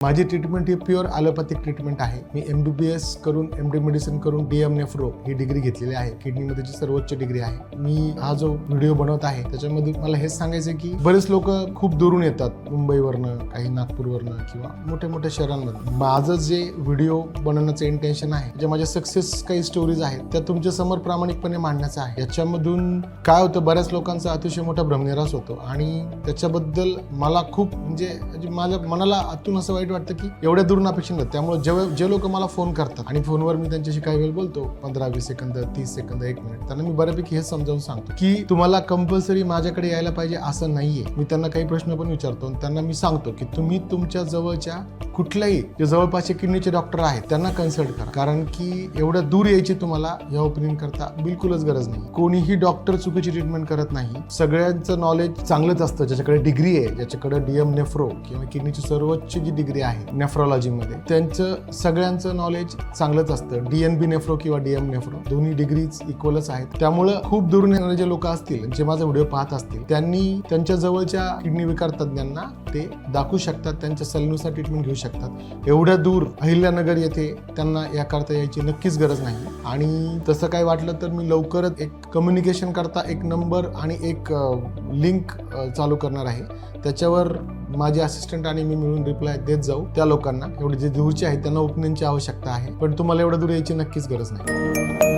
माझी ट्रीटमेंट ही pure allopathic treatment आहे. मी MBBS करून MD मेडिसिन करून DM नेफ्रो ही डिग्री घेतलेली आहे. किडनीमध्ये जी सर्वोच्च डिग्री आहे. मी हा जो व्हिडिओ बनवत आहे त्याच्यामध्ये मला हेच सांगायचं की बरेच लोक खूप दुरून येतात, मुंबईवरनं, काही नागपूरवरनं किंवा मोठ्या मोठ्या शहरांमधून. माझं जे व्हिडिओ बनवण्याचं इंटेन्शन आहे, जे माझ्या सक्सेस काही स्टोरीज आहेत त्या तुमच्या समोर प्रामाणिकपणे मांडण्याचं आहे. याच्यामधून काय होतं, बऱ्याच लोकांचा अतिशय मोठा भ्रमनिरास होतो आणि त्याच्याबद्दल मला खूप म्हणजे माझ्या मनाला आतून असं वाईट वाटतं की एवढ्या दुरून अपेक्षा नसतं. त्यामुळे जे लोक मला फोन करतात आणि फोनवर मी त्यांच्याशी काही वेळ बोलतो, 15-20 सेकंद, 30 सेकंद, 1 मिनिट, त्यांना मी बऱ्यापैकी हे समजावून सांगतो की तुम्हाला कंपल्सरी माझ्याकडे यायला पाहिजे असं नाहीये. मी त्यांना काही प्रश्न पण विचारतो आणि त्यांना मी सांगतो की तुम्ही तुमच्या जवळच्या कुठल्याही जे जवळपासचे किडनीचे डॉक्टर आहेत त्यांना कन्सल्ट करा, कारण की एवढ्या दूर यायची तुम्हाला या ओपिनियन करता बिलकुलच गरज नाही. कोणीही डॉक्टर चुकीची ट्रीटमेंट करत नाही. सगळ्यांचं नॉलेज चांगलंच असतं. ज्याच्याकडे डिग्री आहे, ज्याच्याकडे DM नेफ्रो किंवा किडनीची सर्वोच्च जी डिग्री आहे नेफ्रोलॉजीमध्ये, त्यांचं सगळ्यांचं नॉलेज चांगलंच असतं. DNB नेफ्रो किंवा DM नेफ्रो दोन्ही डिग्रीज इक्वलच आहेत. त्यामुळं खूप दुरून येणारे जे लोक असतील, जे माझा व्हिडिओ पाहत असतील, त्यांनी त्यांच्या जवळच्या किडनी विकार तज्ञांना ते दाखवू शकतात, त्यांच्या सल्ल्यानुसार ट्रीटमेंट घेऊ शकतात. एवढ्या दूर अहिल्यानगर येथे त्यांना याकरता यायची नक्कीच गरज नाही. आणि तसं काय वाटलं तर मी लवकरच एक कम्युनिकेशन करता एक नंबर आणि एक लिंक चालू करणार आहे. त्याच्यावर माझे असिस्टंट आणि मी मिळून रिप्लाय देत जाऊ त्या लोकांना. एवढे जे दूरचे आहेत त्यांना ओपिनियनची आवश्यकता आहे, पण तुम्हाला एवढं दूर यायची नक्कीच गरज नाही.